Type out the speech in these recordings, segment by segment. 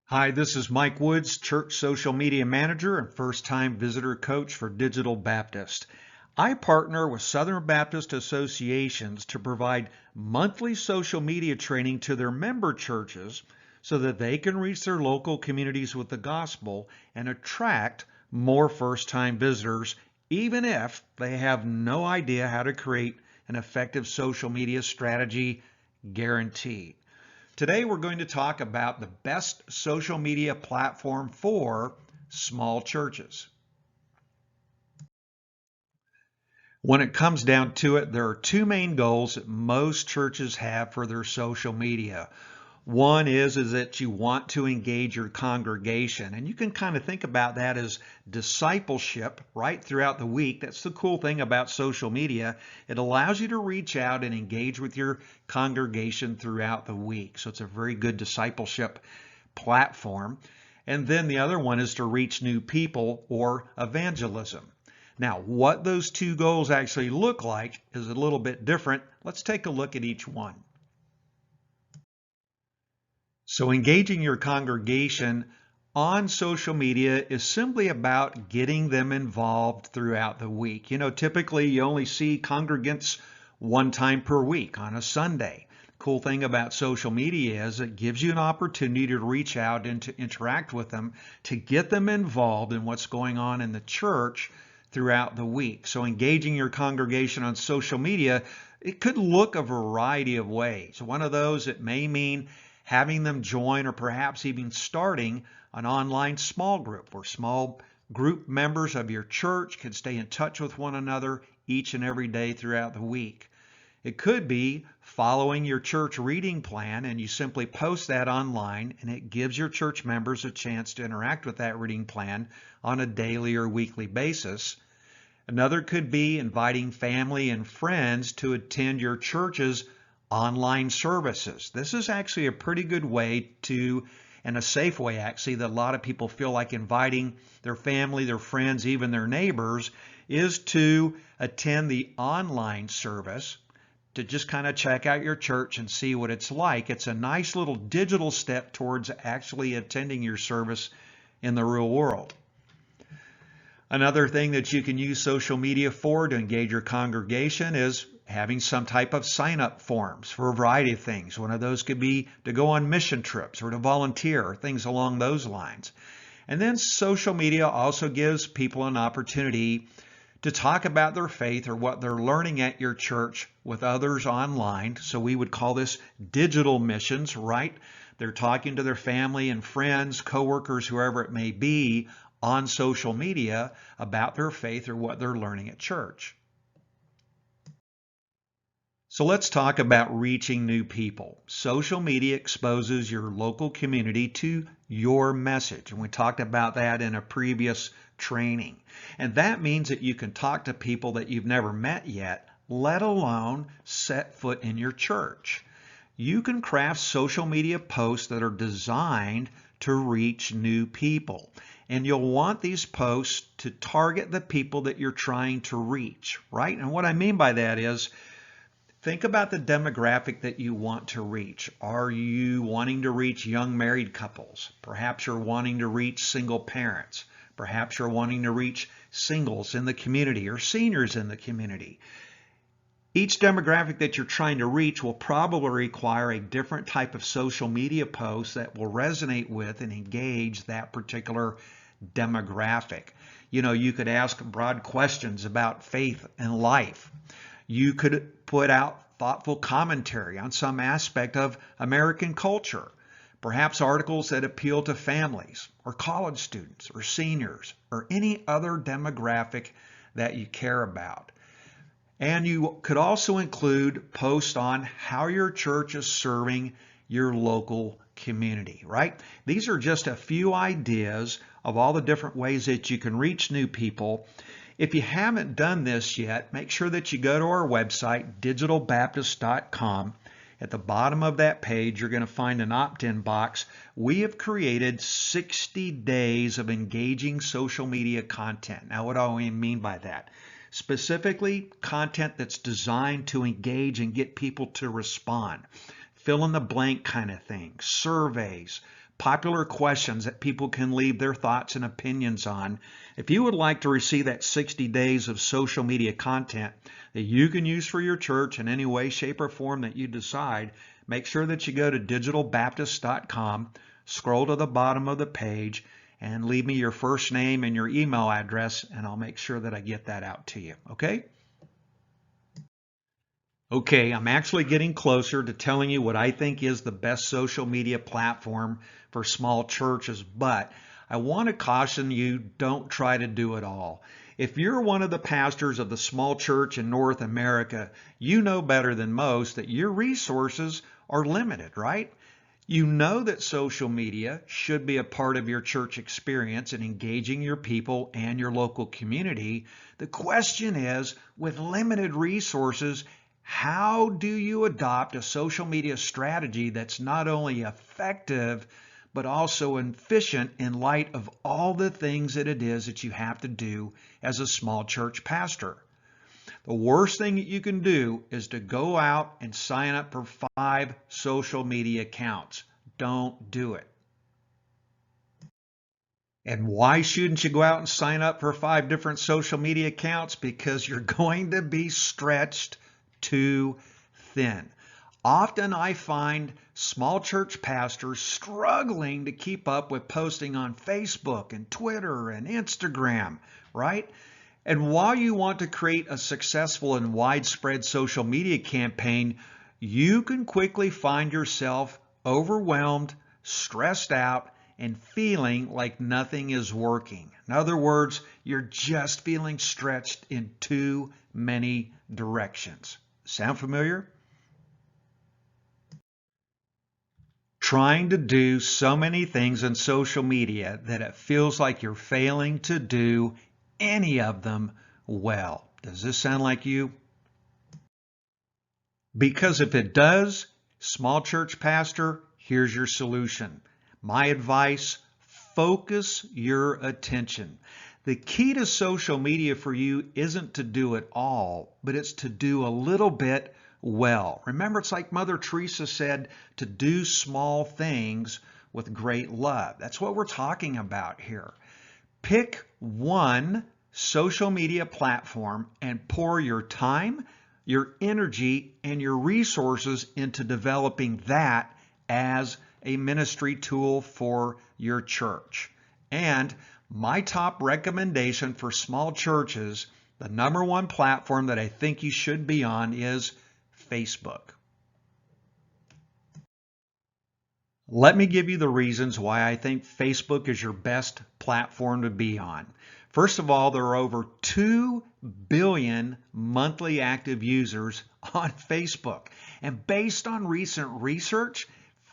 Hi, this is Mike Woods, Church Social Media Manager and first-time visitor coach for Digital Baptist. I partner with Southern Baptist associations to provide monthly social media training to their member churches so that they can reach their local communities with the gospel and attract more first-time visitors, even if they have no idea how to create an effective social media strategy, guaranteed. Today we're going to talk about the best social media platform for small churches. When it comes down to it, there are two main goals that most churches have for their social media. One is that you want to engage your congregation, and you can kind of think about that as discipleship right throughout the week. That's the cool thing about social media. It allows you to reach out and engage with your congregation throughout the week. So it's a very good discipleship platform. And then the other one is to reach new people, or evangelism. Now, what those two goals actually look like is a little bit different. Let's take a look at each one. So engaging your congregation on social media is simply about getting them involved throughout the week. Typically you only see congregants one time per week on a Sunday. Cool thing about social media is it gives you an opportunity to reach out and to interact with them, to get them involved in what's going on in the church throughout the week. So engaging your congregation on social media, it could look a variety of ways. One of those, it may mean having them join or perhaps even starting an online small group where small group members of your church can stay in touch with one another each and every day throughout the week. It could be following your church reading plan, and you simply post that online, and it gives your church members a chance to interact with that reading plan on a daily or weekly basis. Another could be inviting family and friends to attend your church's online services. This is actually a pretty good way to, and a safe way actually, that a lot of people feel like inviting their family, their friends, even their neighbors, is to attend the online service, to just kind of check out your church and see what it's like. It's a nice little digital step towards actually attending your service in the real world. Another thing that you can use social media for to engage your congregation is having some type of sign-up forms for a variety of things. One of those could be to go on mission trips or to volunteer, or things along those lines. And then social media also gives people an opportunity to talk about their faith or what they're learning at your church with others online. So we would call this digital missions, right? They're talking to their family and friends, coworkers, whoever it may be, on social media about their faith or what they're learning at church. So let's talk about reaching new people. Social media exposes your local community to your message, and we talked about that in a previous training. And that means that you can talk to people that you've never met yet, let alone set foot in your church. You can craft social media posts that are designed to reach new people. And you'll want these posts to target the people that you're trying to reach, right? And what I mean by that is, think about the demographic that you want to reach. Are you wanting to reach young married couples? Perhaps you're wanting to reach single parents. Perhaps you're wanting to reach singles in the community or seniors in the community. Each demographic that you're trying to reach will probably require a different type of social media post that will resonate with and engage that particular demographic. You could ask broad questions about faith and life. You could put out thoughtful commentary on some aspect of American culture, perhaps articles that appeal to families or college students or seniors or any other demographic that you care about. And you could also include posts on how your church is serving your local community, right? These are just a few ideas of all the different ways that you can reach new people. If you haven't done this yet, make sure that you go to our website, digitalbaptist.com. At the bottom of that page, you're going to find an opt-in box. We have created 60 days of engaging social media content. Now, what do I mean by that? Specifically, content that's designed to engage and get people to respond. Fill in the blank kind of thing, surveys, popular questions that people can leave their thoughts and opinions on. If you would like to receive that 60 days of social media content that you can use for your church in any way, shape, or form that you decide, make sure that you go to digitalbaptist.com, scroll to the bottom of the page, and leave me your first name and your email address, and I'll make sure that I get that out to you, okay? Okay, I'm actually getting closer to telling you what I think is the best social media platform for small churches, but I want to caution you, don't try to do it all. If you're one of the pastors of the small church in North America, you know better than most that your resources are limited, right? You know that social media should be a part of your church experience in engaging your people and your local community. The question is, with limited resources, how do you adopt a social media strategy that's not only effective, but also efficient in light of all the things that it is that you have to do as a small church pastor? The worst thing that you can do is to go out and sign up for 5 social media accounts. Don't do it. And why shouldn't you go out and sign up for 5 different social media accounts? Because you're going to be stretched too thin. Often I find small church pastors struggling to keep up with posting on Facebook and Twitter and Instagram, right? And while you want to create a successful and widespread social media campaign, you can quickly find yourself overwhelmed, stressed out, and feeling like nothing is working. In other words, you're just feeling stretched in too many directions. Sound familiar? Trying to do so many things on social media that it feels like you're failing to do any of them well. Does this sound like you? Because if it does, small church pastor, here's your solution. My advice, focus your attention. The key to social media for you isn't to do it all, but it's to do a little bit well. Remember, it's like Mother Teresa said, to do small things with great love. That's what we're talking about here. Pick one social media platform and pour your time, your energy, and your resources into developing that as a ministry tool for your church. And my top recommendation for small churches, the #1 platform that I think you should be on is Facebook. Let me give you the reasons why I think Facebook is your best platform to be on. First of all, there are over 2 billion monthly active users on Facebook. And based on recent research,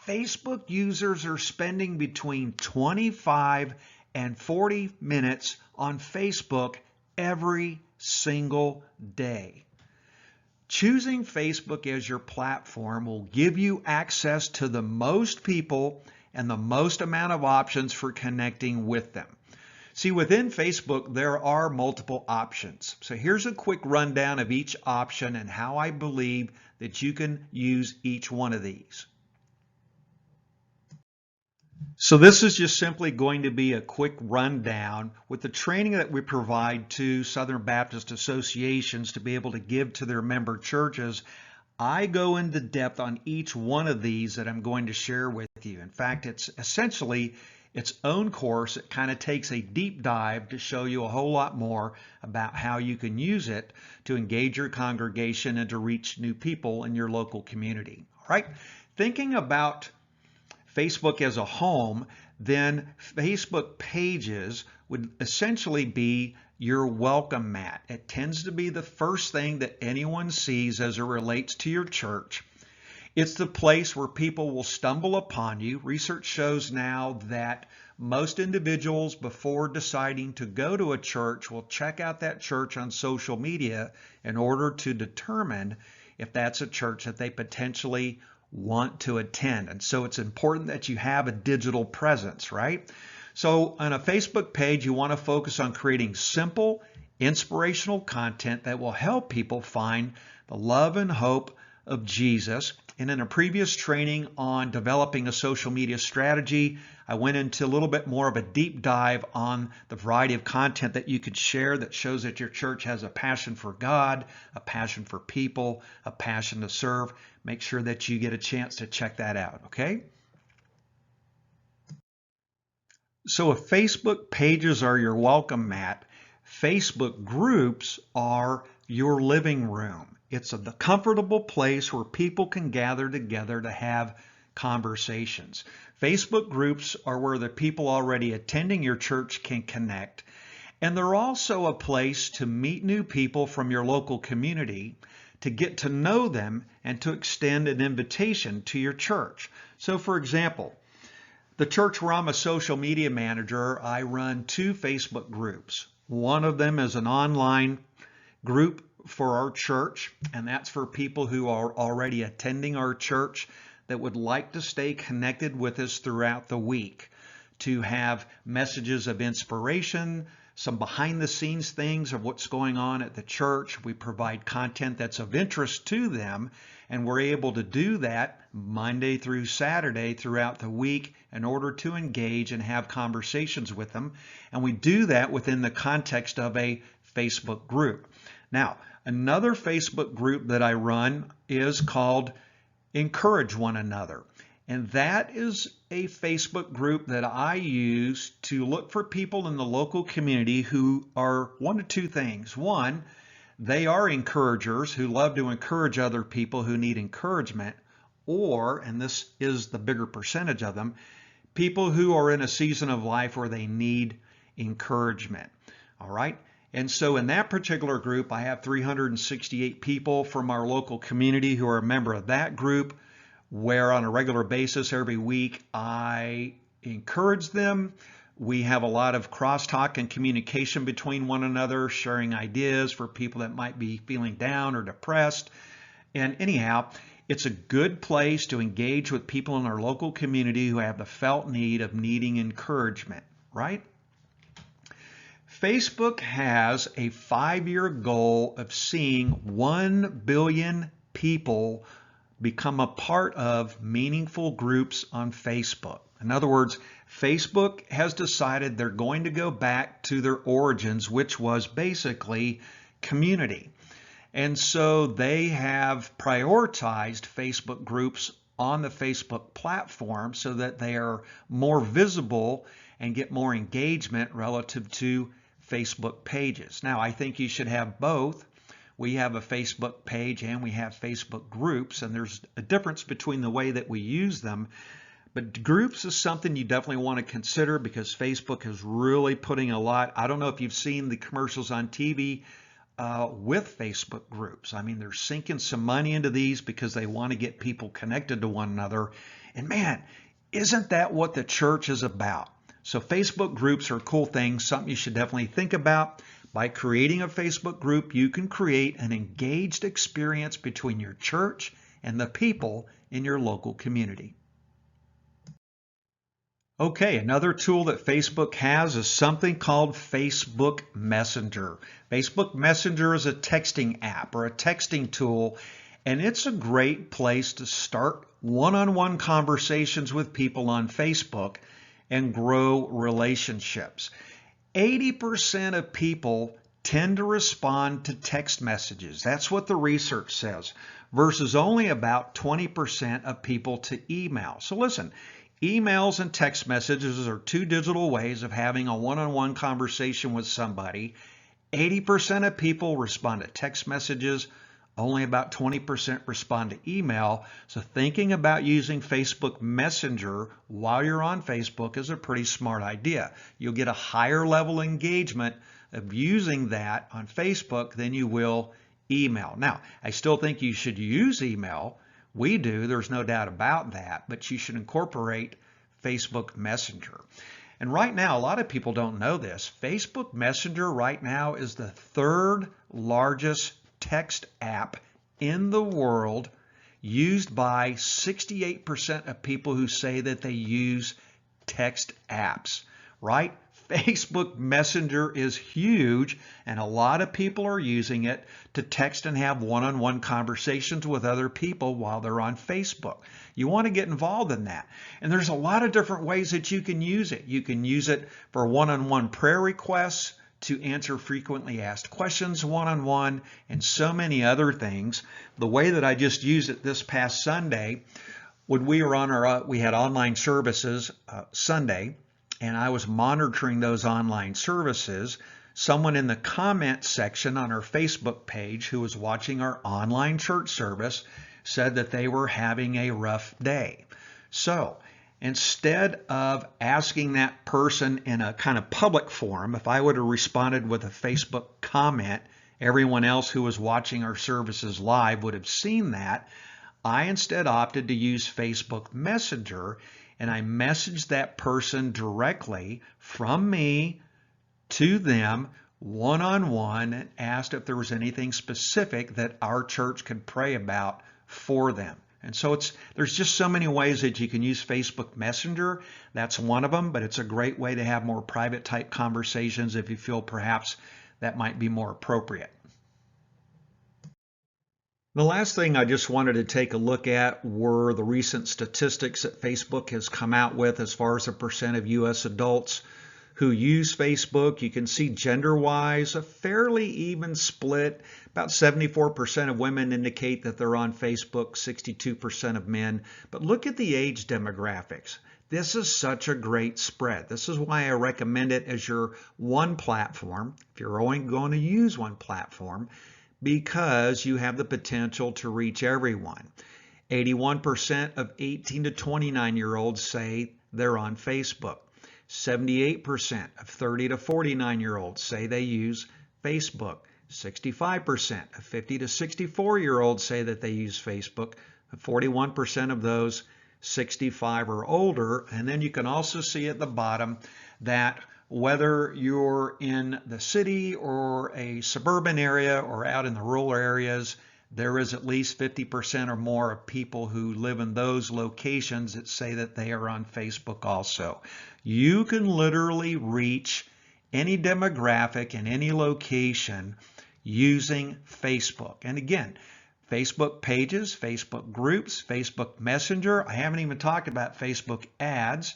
Facebook users are spending between 25 and 40 minutes on Facebook every single day. Choosing Facebook as your platform will give you access to the most people and the most amount of options for connecting with them. See, within Facebook, there are multiple options. So here's a quick rundown of each option and how I believe that you can use each one of these. So this is just simply going to be a quick rundown with the training that we provide to Southern Baptist associations to be able to give to their member churches. I go into depth on each one of these that I'm going to share with you. In fact, it's essentially its own course. It kind of takes a deep dive to show you a whole lot more about how you can use it to engage your congregation and to reach new people in your local community. All right, thinking about Facebook as a home, then Facebook pages would essentially be your welcome mat. It tends to be the first thing that anyone sees as it relates to your church. It's the place where people will stumble upon you. Research shows now that most individuals, before deciding to go to a church, will check out that church on social media in order to determine if that's a church that they potentially want to attend. And so it's important that you have a digital presence, right? So on a Facebook page, you want to focus on creating simple, inspirational content that will help people find the love and hope of Jesus And in a previous training on developing a social media strategy, I went into a little bit more of a deep dive on the variety of content that you could share that shows that your church has a passion for God, a passion for people, a passion to serve. Make sure that you get a chance to check that out, okay? So if Facebook pages are your welcome mat, Facebook groups are your living room. It's the comfortable place where people can gather together to have conversations. Facebook groups are where the people already attending your church can connect. And they're also a place to meet new people from your local community, to get to know them, and to extend an invitation to your church. So for example, the church where I'm a social media manager, I run 2 Facebook groups. One of them is an online group for our church, and that's for people who are already attending our church that would like to stay connected with us throughout the week, to have messages of inspiration, some behind the scenes things of what's going on at the church. We provide content that's of interest to them, and we're able to do that Monday through Saturday throughout the week in order to engage and have conversations with them. And we do that within the context of a Facebook group. Now, another Facebook group that I run is called Encourage One Another. And that is a Facebook group that I use to look for people in the local community who are one of 2 things. One, they are encouragers who love to encourage other people who need encouragement, or, and this is the bigger percentage of them, people who are in a season of life where they need encouragement. All right. And so in that particular group, I have 368 people from our local community who are a member of that group, where on a regular basis every week I encourage them. We have a lot of crosstalk and communication between one another, sharing ideas for people that might be feeling down or depressed. And anyhow, it's a good place to engage with people in our local community who have the felt need of needing encouragement, right? Facebook has a 5-year goal of seeing 1 billion people become a part of meaningful groups on Facebook. In other words, Facebook has decided they're going to go back to their origins, which was basically community. And so they have prioritized Facebook groups on the Facebook platform so that they are more visible and get more engagement relative to Facebook pages. Now, I think you should have both. We have a Facebook page and we have Facebook groups, and there's a difference between the way that we use them. But groups is something you definitely want to consider because Facebook is really putting a lot. I don't know if you've seen the commercials on TV with Facebook groups. I mean, they're sinking some money into these because they want to get people connected to one another. And man, isn't that what the church is about? So Facebook groups are a cool thing, something you should definitely think about. By creating a Facebook group, you can create an engaged experience between your church and the people in your local community. Okay, another tool that Facebook has is something called Facebook Messenger. Facebook Messenger is a texting app or a texting tool, and it's a great place to start one-on-one conversations with people on Facebook and grow relationships. 80% of people tend to respond to text messages. That's what the research says, versus only about 20% of people to email. So listen, emails and text messages are 2 digital ways of having a one-on-one conversation with somebody. 80% of people respond to text messages, only about 20% respond to email. So thinking about using Facebook Messenger while you're on Facebook is a pretty smart idea. You'll get a higher level engagement of using that on Facebook than you will email. Now, I still think you should use email. We do, there's no doubt about that, but you should incorporate Facebook Messenger. And right now, a lot of people don't know this. Facebook Messenger right now is the 3rd largest text app in the world, used by 68% of people who say that they use text apps, right? Facebook Messenger is huge, and a lot of people are using it to text and have one-on-one conversations with other people while they're on Facebook. You want to get involved in that. And there's a lot of different ways that you can use it. You can use it for one-on-one prayer requests, to answer frequently asked questions one-on-one, and so many other things. The way that I just used it this past Sunday, when we were on we had online services Sunday, and I was monitoring those online services. Someone in the comment section on our Facebook page who was watching our online church service said that they were having a rough day. So instead of asking that person in a kind of public forum, if I would have responded with a Facebook comment, everyone else who was watching our services live would have seen that. I instead opted to use Facebook Messenger, and I messaged that person directly from me to them one-on-one and asked if there was anything specific that our church could pray about for them. And so there's just so many ways that you can use Facebook Messenger. That's one of them, but it's a great way to have more private type conversations if you feel perhaps that might be more appropriate. The last thing I just wanted to take a look at were the recent statistics that Facebook has come out with as far as the percent of U.S. adults who use Facebook. You can see gender-wise a fairly even split. About 74% of women indicate that they're on Facebook, 62% of men. But look at the age demographics. This is such a great spread. This is why I recommend it as your one platform, if you're only going to use one platform, because you have the potential to reach everyone. 81% of 18 to 29-year-olds say they're on Facebook. 78% of 30 to 49-year-olds say they use Facebook. 65% of 50 to 64-year-olds say that they use Facebook. 41% of those 65 or older. And then you can also see at the bottom that whether you're in the city or a suburban area or out in the rural areas, there is at least 50% or more of people who live in those locations that say that they are on Facebook also. You can literally reach any demographic in any location using Facebook. And again, Facebook pages, Facebook groups, Facebook Messenger. I haven't even talked about Facebook ads.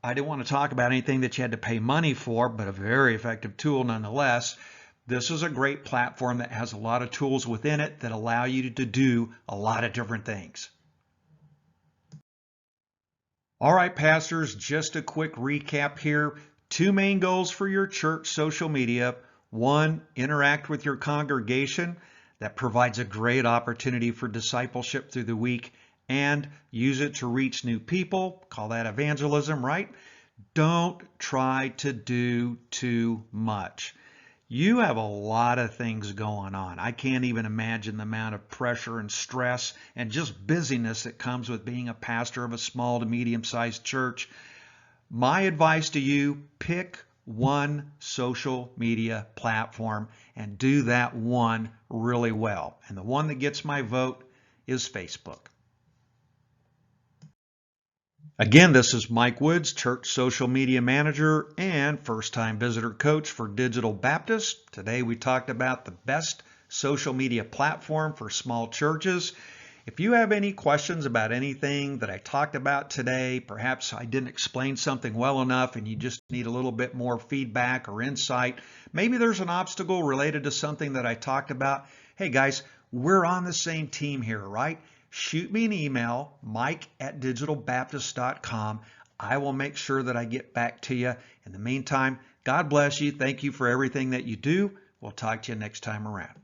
I didn't want to talk about anything that you had to pay money for, but a very effective tool nonetheless. This is a great platform that has a lot of tools within it that allow you to do a lot of different things. All right, pastors, just a quick recap here. 2 main goals for your church social media. 1, interact with your congregation. That provides a great opportunity for discipleship through the week, and use it to reach new people. Call that evangelism, right? Don't try to do too much. You have a lot of things going on. I can't even imagine the amount of pressure and stress and just busyness that comes with being a pastor of a small to medium-sized church. My advice to you, pick one social media platform and do that one really well. And the one that gets my vote is Facebook. Again, this is Mike Woods, Church Social Media Manager and first-time visitor coach for Digital Baptist. Today we talked about the best social media platform for small churches. If you have any questions about anything that I talked about today, perhaps I didn't explain something well enough and you just need a little bit more feedback or insight, maybe there's an obstacle related to something that I talked about. Hey guys, we're on the same team here, right? Shoot me an email, mike@digitalbaptist.com. I will make sure that I get back to you. In the meantime, God bless you. Thank you for everything that you do. We'll talk to you next time around.